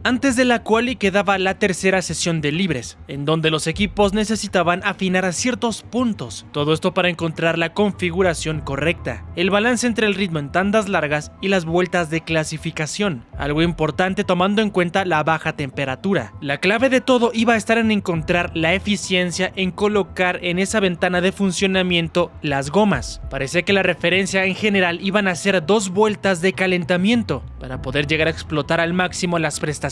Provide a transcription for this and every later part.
Antes de la quali quedaba la tercera sesión de libres, en donde los equipos necesitaban afinar a ciertos puntos, todo esto para encontrar la configuración correcta, el balance entre el ritmo en tandas largas y las vueltas de clasificación, algo importante tomando en cuenta la baja temperatura. La clave de todo iba a estar en encontrar la eficiencia en colocar en esa ventana de funcionamiento las gomas. Parecía que la referencia en general iban a ser 2 vueltas de calentamiento para poder llegar a explotar al máximo las prestaciones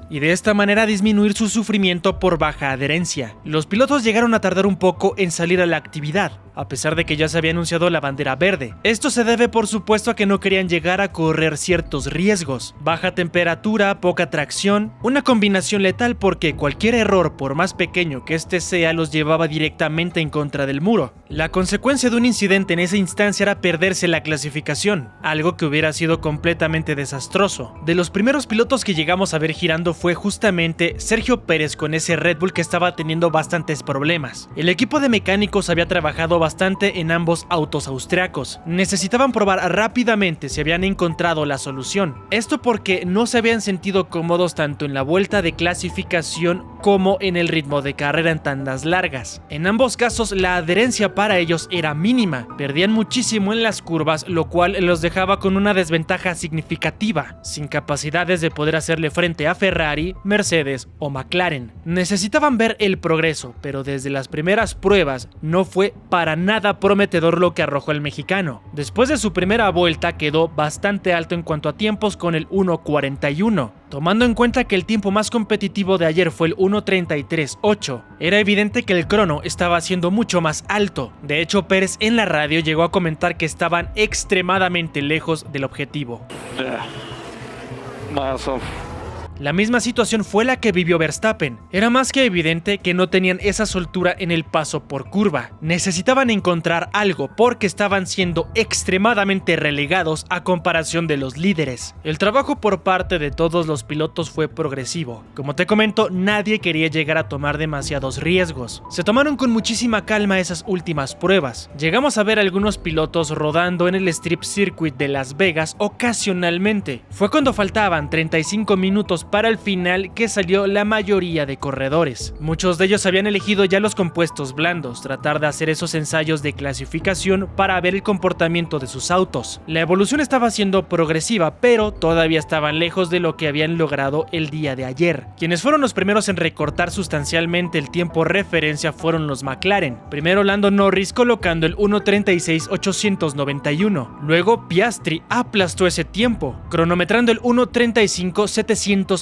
y de esta manera disminuir su sufrimiento por baja adherencia. Los pilotos llegaron a tardar un poco en salir a la actividad, a pesar de que ya se había anunciado la bandera verde. Esto se debe por supuesto a que no querían llegar a correr ciertos riesgos, baja temperatura, poca tracción, una combinación letal porque cualquier error, por más pequeño que este sea, los llevaba directamente en contra del muro. La consecuencia de un incidente en esa instancia era perderse la clasificación, algo que hubiera sido completamente desastroso. De los primeros pilotos que llegamos a ver girando fue justamente Sergio Pérez con ese Red Bull que estaba teniendo bastantes problemas. El equipo de mecánicos había trabajado bastante en ambos autos austriacos. Necesitaban probar rápidamente si habían encontrado la solución. Esto porque no se habían sentido cómodos tanto en la vuelta de clasificación como en el ritmo de carrera en tandas largas. En ambos casos la adherencia para ellos era mínima, perdían muchísimo en las curvas, lo cual los dejaba con una desventaja significativa, sin capacidades de poder hacerle frente a Ferrari, Mercedes o McLaren. Necesitaban ver el progreso, pero desde las primeras pruebas no fue para nada prometedor lo que arrojó el mexicano. Después de su primera vuelta quedó bastante alto en cuanto a tiempos con el 1:41. Tomando en cuenta que el tiempo más competitivo de ayer fue el 1:33.8, era evidente que el crono estaba siendo mucho más alto. De hecho, Pérez en la radio llegó a comentar que estaban extremadamente lejos del objetivo. La misma situación fue la que vivió Verstappen. Era más que evidente que no tenían esa soltura en el paso por curva. Necesitaban encontrar algo porque estaban siendo extremadamente relegados a comparación de los líderes. El trabajo por parte de todos los pilotos fue progresivo. Como te comento, nadie quería llegar a tomar demasiados riesgos. Se tomaron con muchísima calma esas últimas pruebas. Llegamos a ver algunos pilotos rodando en el Strip Circuit de Las Vegas ocasionalmente. Fue cuando faltaban 35 minutos para el final que salió la mayoría de corredores. Muchos de ellos habían elegido ya los compuestos blandos, tratar de hacer esos ensayos de clasificación para ver el comportamiento de sus autos. La evolución estaba siendo progresiva, pero todavía estaban lejos de lo que habían logrado el día de ayer. Quienes fueron los primeros en recortar sustancialmente el tiempo referencia fueron los McLaren. Primero Lando Norris colocando el 1:36.891. Luego Piastri aplastó ese tiempo, cronometrando el 1:35.759,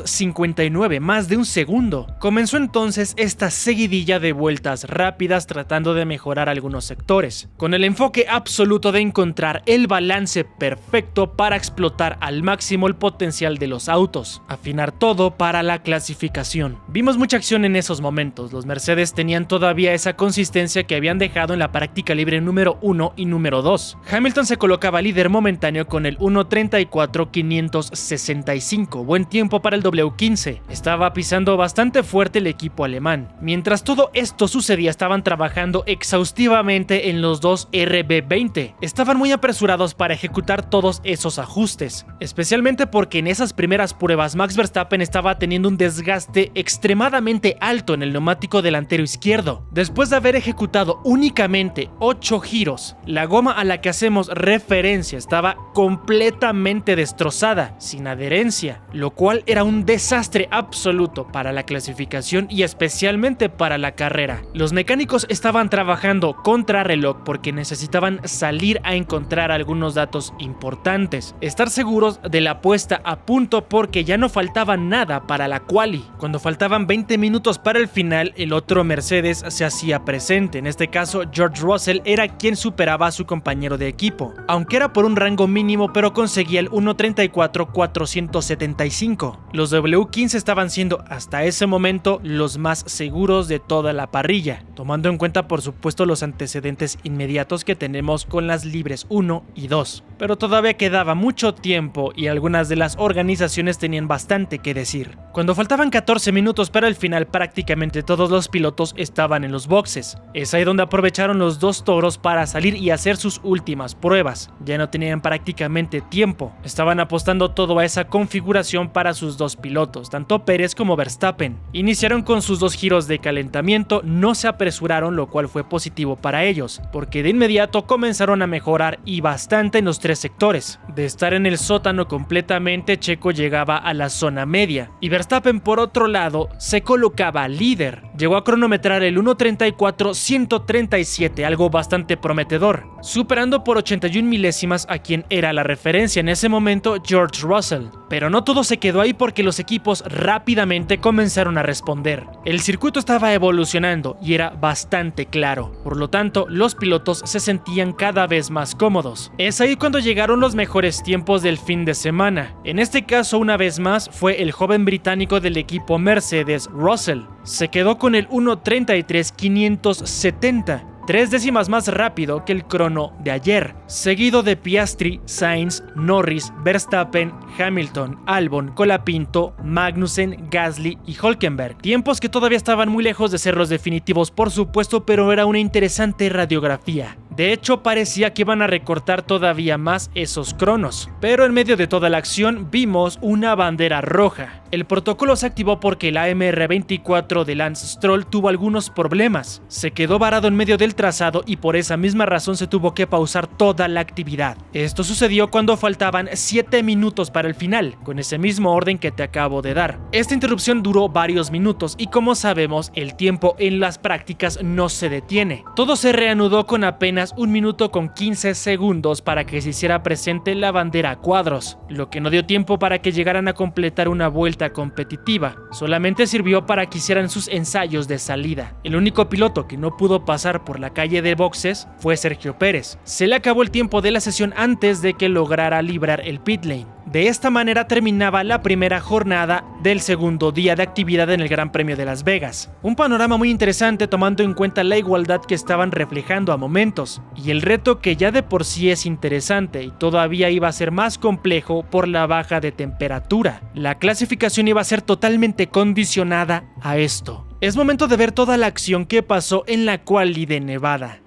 más de un segundo. Comenzó entonces esta seguidilla de vueltas rápidas tratando de mejorar algunos sectores, con el enfoque absoluto de encontrar el balance perfecto para explotar al máximo el potencial de los autos, afinar todo para la clasificación. Vimos mucha acción en esos momentos. Los Mercedes tenían todavía esa consistencia que habían dejado en la práctica libre número 1 y número 2. Hamilton se colocaba líder momentáneo con el 1:34.565, buen tiempo para el W15. Estaba pisando bastante fuerte el equipo alemán. Mientras todo esto sucedía, estaban trabajando exhaustivamente en los dos RB20. Estaban muy apresurados para ejecutar todos esos ajustes, especialmente porque en esas primeras pruebas Max Verstappen estaba teniendo un desgaste extremadamente alto en el neumático delantero izquierdo. Después de haber ejecutado únicamente 8 giros, la goma a la que hacemos referencia estaba completamente destrozada, sin adherencia, lo cual era un desastre absoluto para la clasificación y especialmente para la carrera. Los mecánicos estaban trabajando contra reloj porque necesitaban salir a encontrar algunos datos importantes, estar seguros de la puesta a punto porque ya no faltaba nada para la quali. Cuando faltaban 20 minutos para el final, el otro Mercedes se hacía presente. En este caso, George Russell era quien superaba a su compañero de equipo, aunque era por un rango mínimo, pero conseguía el 1:34.475. Los W15 estaban siendo hasta ese momento los más seguros de toda la parrilla, tomando en cuenta por supuesto los antecedentes inmediatos que tenemos con las libres 1 y 2. pero todavía quedaba mucho tiempo y algunas de las organizaciones tenían bastante que decir. Cuando faltaban 14 minutos para el final, prácticamente todos los pilotos estaban en los boxes. Es ahí donde aprovecharon los dos toros para salir y hacer sus últimas pruebas. Ya no tenían prácticamente tiempo, estaban apostando todo a esa configuración para sus dos pilotos, tanto Pérez como Verstappen. Iniciaron con sus dos giros de calentamiento, no se apresuraron, lo cual fue positivo para ellos, porque de inmediato comenzaron a mejorar y bastante en los tres sectores. De estar en el sótano completamente, Checo llegaba a la zona media y Verstappen por otro lado se colocaba líder. Llegó a cronometrar el 1:34.137, algo bastante prometedor, superando por 81 milésimas a quien era la referencia en ese momento, George Russell. Pero no todo se quedó ahí, porque los equipos rápidamente comenzaron a responder. El circuito estaba evolucionando y era bastante claro, por lo tanto los pilotos se sentían cada vez más cómodos. Es ahí cuando llegaron los mejores tiempos del fin de semana. En este caso, una vez más, fue el joven británico del equipo Mercedes, Russell. Se quedó con el 1:33.570. 3 décimas más rápido que el crono de ayer, seguido de Piastri, Sainz, Norris, Verstappen, Hamilton, Albon, Colapinto, Magnussen, Gasly y Hülkenberg. Tiempos que todavía estaban muy lejos de ser los definitivos, por supuesto, pero era una interesante radiografía. De hecho, parecía que iban a recortar todavía más esos cronos, pero en medio de toda la acción vimos una bandera roja. El protocolo se activó porque el AMR24 de Lance Stroll tuvo algunos problemas. Se quedó varado en medio del trazado y por esa misma razón se tuvo que pausar toda la actividad. Esto sucedió cuando faltaban 7 minutos para el final, con ese mismo orden que te acabo de dar. Esta interrupción duró varios minutos y, como sabemos, el tiempo en las prácticas no se detiene. Todo se reanudó con apenas 1 minuto con 15 segundos para que se hiciera presente la bandera a cuadros, lo que no dio tiempo para que llegaran a completar una vuelta competitiva. Solamente sirvió para que hicieran sus ensayos de salida. El único piloto que no pudo pasar por la calle de boxes fue Sergio Pérez. Se le acabó el tiempo de la sesión antes de que lograra librar el pit lane. De esta manera terminaba la primera jornada del segundo día de actividad en el Gran Premio de Las Vegas. Un panorama muy interesante, tomando en cuenta la igualdad que estaban reflejando a momentos, y el reto, que ya de por sí es interesante y todavía iba a ser más complejo por la baja de temperatura. La clasificación iba a ser totalmente condicionada a esto. Es momento de ver toda la acción que pasó en la quali de Nevada.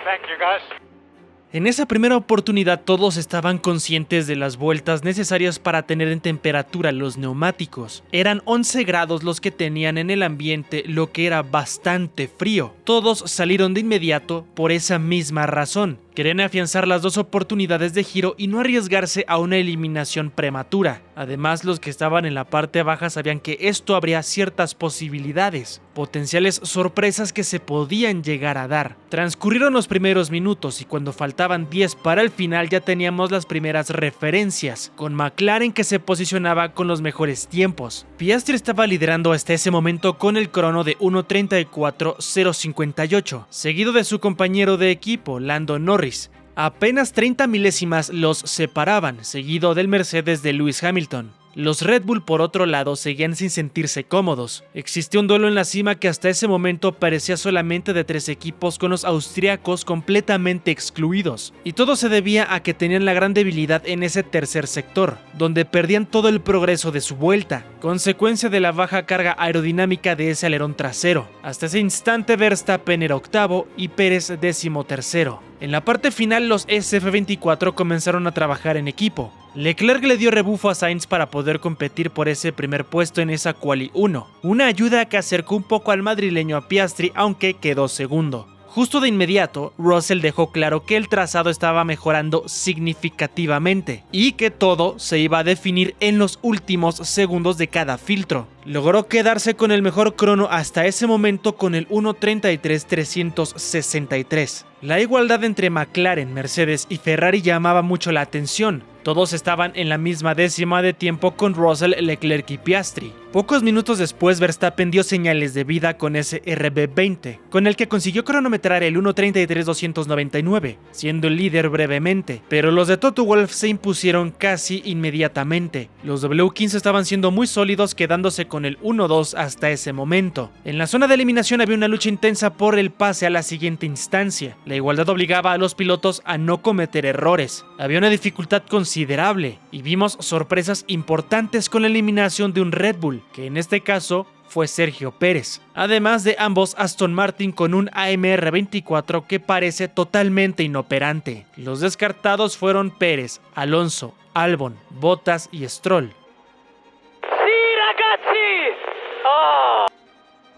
Thank you, guys. En esa primera oportunidad todos estaban conscientes de las vueltas necesarias para tener en temperatura los neumáticos. Eran 11 grados los que tenían en el ambiente, lo que era bastante frío. Todos salieron de inmediato por esa misma razón. Querían afianzar las dos oportunidades de giro y no arriesgarse a una eliminación prematura. Además, los que estaban en la parte baja sabían que esto abría ciertas posibilidades, potenciales sorpresas que se podían llegar a dar. Transcurrieron los primeros minutos y cuando faltaban 10 para el final ya teníamos las primeras referencias, con McLaren que se posicionaba con los mejores tiempos. Piastri estaba liderando hasta ese momento con el crono de 1:34.058, seguido de su compañero de equipo, Lando Norris. Apenas 30 milésimas los separaban, seguido del Mercedes de Lewis Hamilton. Los Red Bull, por otro lado, seguían sin sentirse cómodos. Existió un duelo en la cima que hasta ese momento parecía solamente de 3 equipos, con los austriacos completamente excluidos. Y todo se debía a que tenían la gran debilidad en ese tercer sector, donde perdían todo el progreso de su vuelta, consecuencia de la baja carga aerodinámica de ese alerón trasero. Hasta ese instante Verstappen era octavo y Pérez 13º. En la parte final los SF24 comenzaron a trabajar en equipo. Leclerc le dio rebufo a Sainz para poder competir por ese primer puesto en esa quali 1, una ayuda que acercó un poco al madrileño a Piastri, aunque quedó segundo. Justo de inmediato, Russell dejó claro que el trazado estaba mejorando significativamente y que todo se iba a definir en los últimos segundos de cada filtro. Logró quedarse con el mejor crono hasta ese momento con el 1:33.363. La igualdad entre McLaren, Mercedes y Ferrari llamaba mucho la atención. Todos estaban en la misma décima de tiempo con Russell, Leclerc y Piastri. Pocos minutos después, Verstappen dio señales de vida con ese RB20, con el que consiguió cronometrar el 1:33.299, siendo el líder brevemente, pero los de Toto Wolff se impusieron casi inmediatamente. Los W15 estaban siendo muy sólidos, quedándose con el 1-2 hasta ese momento. En la zona de eliminación había una lucha intensa por el pase a la siguiente instancia. La igualdad obligaba a los pilotos a no cometer errores. Había una dificultad considerable y vimos sorpresas importantes con la eliminación de un Red Bull, que en este caso fue Sergio Pérez, además de ambos Aston Martin con un AMR24 que parece totalmente inoperante. Los descartados fueron Pérez, Alonso, Albon, Bottas y Stroll.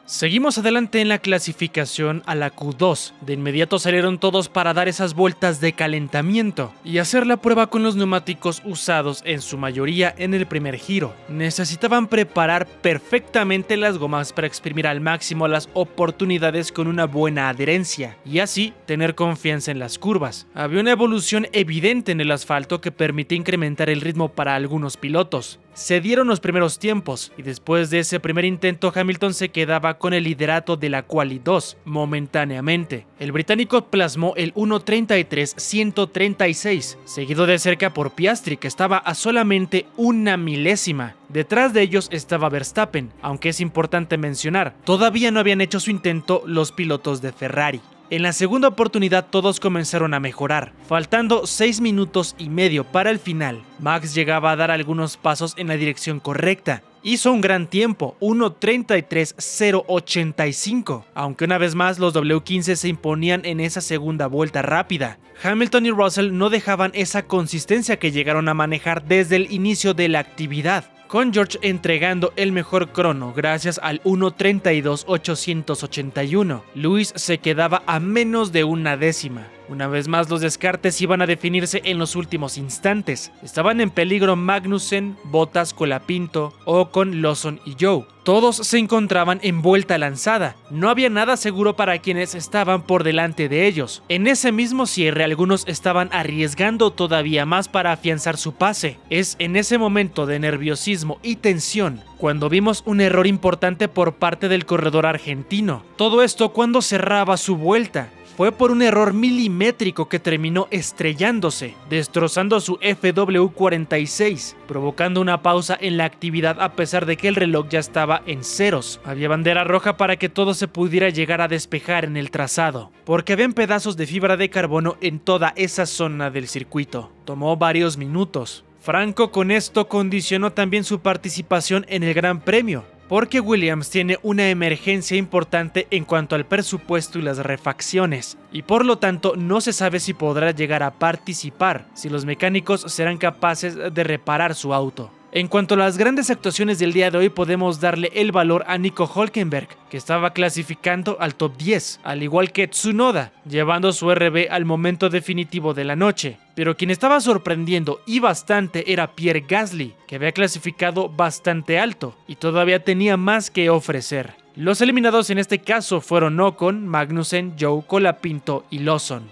Seguimos adelante en la clasificación a la Q2. De inmediato salieron todos para dar esas vueltas de calentamiento y hacer la prueba con los neumáticos usados en su mayoría en el primer giro. Necesitaban preparar perfectamente las gomas para exprimir al máximo las oportunidades con una buena adherencia y así tener confianza en las curvas. Había una evolución evidente en el asfalto que permitía incrementar el ritmo para algunos pilotos. Se dieron los primeros tiempos y después de ese primer intento Hamilton se quedaba con el liderato de la Quali 2 momentáneamente. El británico plasmó el 1:33.136, seguido de cerca por Piastri, que estaba a solamente una milésima. Detrás de ellos estaba Verstappen, aunque es importante mencionar, todavía no habían hecho su intento los pilotos de Ferrari. En la segunda oportunidad todos comenzaron a mejorar, faltando 6 minutos y medio para el final. Max llegaba a dar algunos pasos en la dirección correcta. Hizo un gran tiempo, 1:33.085, aunque una vez más los W15 se imponían en esa segunda vuelta rápida. Hamilton y Russell no dejaban esa consistencia que llegaron a manejar desde el inicio de la actividad, con George entregando el mejor crono gracias al 1:32.881. Lewis se quedaba a menos de una décima. Una vez más los descartes iban a definirse en los últimos instantes. Estaban en peligro Magnussen, Bottas, Colapinto, Ocon, Lawson y Zhou. Todos se encontraban en vuelta lanzada. No había nada seguro para quienes estaban por delante de ellos. En ese mismo cierre algunos estaban arriesgando todavía más para afianzar su pase. Es en ese momento de nerviosismo y tensión cuando vimos un error importante por parte del corredor argentino. Todo esto cuando cerraba su vuelta. Fue por un error milimétrico que terminó estrellándose, destrozando su FW46, provocando una pausa en la actividad a pesar de que el reloj ya estaba en ceros. Había bandera roja para que todo se pudiera llegar a despejar en el trazado, porque habían pedazos de fibra de carbono en toda esa zona del circuito. Tomó varios minutos. Franco con esto condicionó también su participación en el Gran Premio, porque Williams tiene una emergencia importante en cuanto al presupuesto y las refacciones, y por lo tanto no se sabe si podrá llegar a participar, si los mecánicos serán capaces de reparar su auto. En cuanto a las grandes actuaciones del día de hoy, podemos darle el valor a Nico Hülkenberg, que estaba clasificando al top 10, al igual que Tsunoda, llevando su RB al momento definitivo de la noche. Pero quien estaba sorprendiendo y bastante era Pierre Gasly, que había clasificado bastante alto y todavía tenía más que ofrecer. Los eliminados en este caso fueron Ocon, Magnussen, Zhou, Colapinto y Lawson.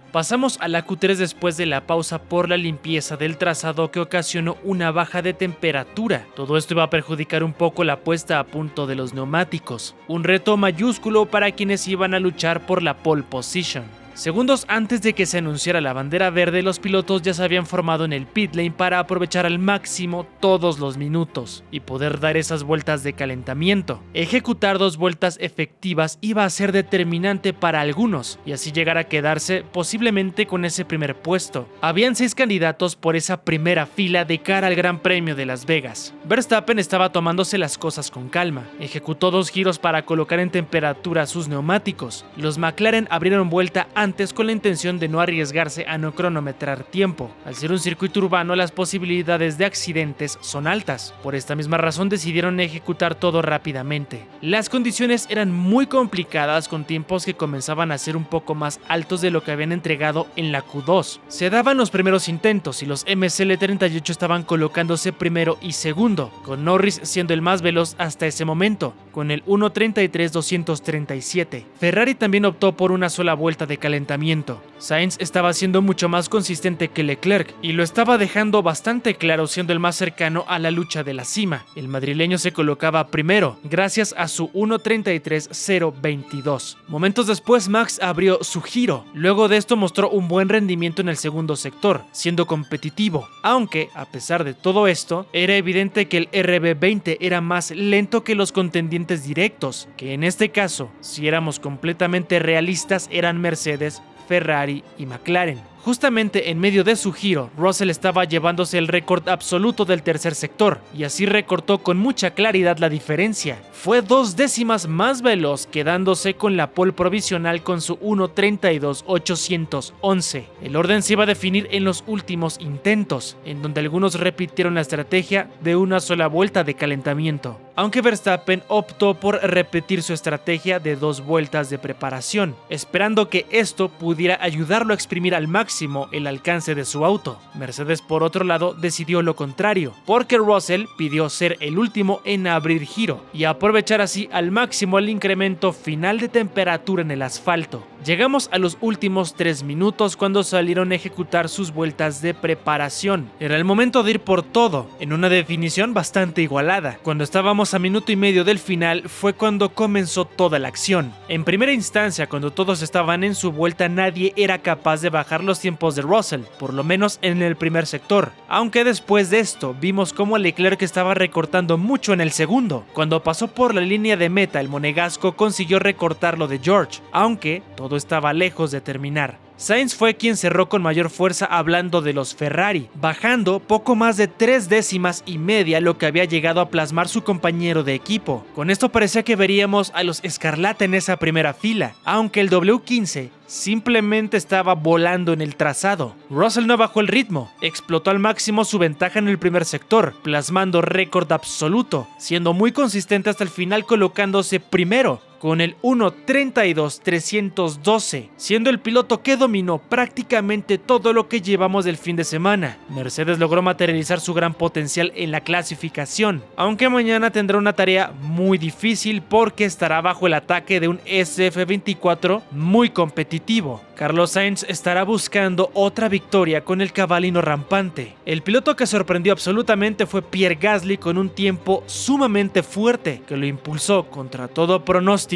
Pasamos a la Q3 después de la pausa por la limpieza del trazado que ocasionó una baja de temperatura. Todo esto iba a perjudicar un poco la puesta a punto de los neumáticos. Un reto mayúsculo para quienes iban a luchar por la pole position. Segundos antes de que se anunciara la bandera verde, los pilotos ya se habían formado en el pit lane para aprovechar al máximo todos los minutos y poder dar esas vueltas de calentamiento. Ejecutar 2 vueltas efectivas iba a ser determinante para algunos y así llegar a quedarse posiblemente con ese primer puesto. Habían 6 candidatos por esa primera fila de cara al Gran Premio de Las Vegas. Verstappen estaba tomándose las cosas con calma. Ejecutó 2 giros para colocar en temperatura sus neumáticos. Los McLaren abrieron vuelta antes con la intención de no arriesgarse a no cronometrar tiempo. Al ser un circuito urbano, las posibilidades de accidentes son altas. Por esta misma razón decidieron ejecutar todo rápidamente. Las condiciones eran muy complicadas, con tiempos que comenzaban a ser un poco más altos de lo que habían entregado en la Q2. Se daban los primeros intentos y los MSL38 estaban colocándose primero y segundo, con Norris siendo el más veloz hasta ese momento, con el 1:33.237. Ferrari también optó por una sola vuelta de calentamiento calentamiento. Sainz estaba siendo mucho más consistente que Leclerc y lo estaba dejando bastante claro, siendo el más cercano a la lucha de la cima. El madrileño se colocaba primero gracias a su 1:33.022. Momentos después Max abrió su giro. Luego de esto mostró un buen rendimiento en el segundo sector, siendo competitivo, aunque a pesar de todo esto era evidente que el RB20 era más lento que los contendientes directos, que en este caso, si éramos completamente realistas, eran Mercedes, Ferrari y McLaren. Justamente en medio de su giro, Russell estaba llevándose el récord absoluto del tercer sector, y así recortó con mucha claridad la diferencia. Fue 2 décimas más veloz, quedándose con la pole provisional con su 1:32.811. El orden se iba a definir en los últimos intentos, en donde algunos repitieron la estrategia de una sola vuelta de calentamiento, aunque Verstappen optó por repetir su estrategia de 2 vueltas de preparación, esperando que esto pudiera ayudarlo a exprimir al máximo el alcance de su auto. Mercedes, por otro lado, decidió lo contrario, porque Russell pidió ser el último en abrir giro y aprovechar así al máximo el incremento final de temperatura en el asfalto. Llegamos a los últimos 3 minutos cuando salieron a ejecutar sus vueltas de preparación. Era el momento de ir por todo, en una definición bastante igualada. Cuando estábamos a minuto y medio del final fue cuando comenzó toda la acción. En primera instancia, cuando todos estaban en su vuelta, nadie era capaz de bajar los tiempos de Russell, por lo menos en el primer sector, aunque después de esto vimos cómo Leclerc estaba recortando mucho en el segundo. Cuando pasó por la línea de meta, el monegasco consiguió recortar lo de George, aunque todo estaba lejos de terminar. Sainz fue quien cerró con mayor fuerza hablando de los Ferrari, bajando poco más de 3 décimas y media lo que había llegado a plasmar su compañero de equipo. Con esto parecía que veríamos a los Escarlata en esa primera fila, aunque el W15 simplemente estaba volando en el trazado. Russell no bajó el ritmo, explotó al máximo su ventaja en el primer sector, plasmando récord absoluto, siendo muy consistente hasta el final colocándose primero con el 1:32.312, siendo el piloto que dominó prácticamente todo lo que llevamos del fin de semana. Mercedes logró materializar su gran potencial en la clasificación, aunque mañana tendrá una tarea muy difícil porque estará bajo el ataque de un SF24 muy competitivo. Carlos Sainz estará buscando otra victoria con el cabalino rampante. El piloto que sorprendió absolutamente fue Pierre Gasly con un tiempo sumamente fuerte que lo impulsó contra todo pronóstico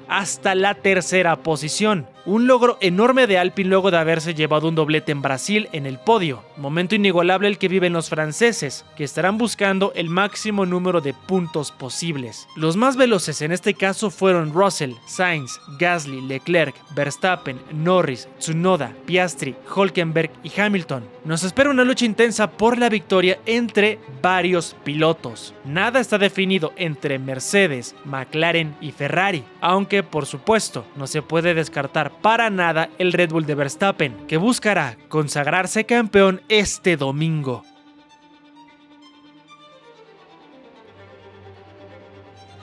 hasta la tercera posición. Un logro enorme de Alpine luego de haberse llevado un doblete en Brasil en el podio. Momento inigualable el que viven los franceses, que estarán buscando el máximo número de puntos posibles. Los más veloces en este caso fueron Russell, Sainz, Gasly, Leclerc, Verstappen, Norris, Tsunoda, Piastri, Hülkenberg y Hamilton. Nos espera una lucha intensa por la victoria entre varios pilotos. Nada está definido entre Mercedes, McLaren y Ferrari, aunque por supuesto no se puede descartar para nada el Red Bull de Verstappen, que buscará consagrarse campeón este domingo.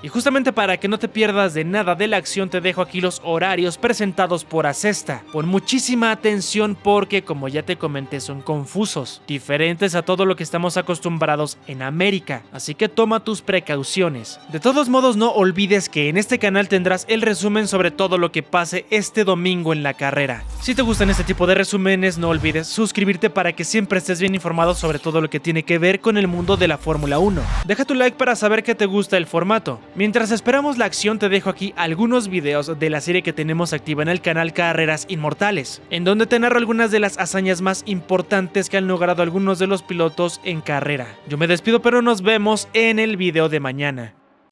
Y justamente para que no te pierdas de nada de la acción, te dejo aquí los horarios presentados por Acesta. Pon muchísima atención porque, como ya te comenté, son confusos, diferentes a todo lo que estamos acostumbrados en América, así que toma tus precauciones. De todos modos, no olvides que en este canal tendrás el resumen sobre todo lo que pase este domingo en la carrera. Si te gustan este tipo de resúmenes, no olvides suscribirte para que siempre estés bien informado sobre todo lo que tiene que ver con el mundo de la Fórmula 1. Deja tu like para saber que te gusta el formato. Mientras esperamos la acción, te dejo aquí algunos videos de la serie que tenemos activa en el canal Carreras Inmortales, en donde te narro algunas de las hazañas más importantes que han logrado algunos de los pilotos en carrera. Yo me despido, pero nos vemos en el video de mañana.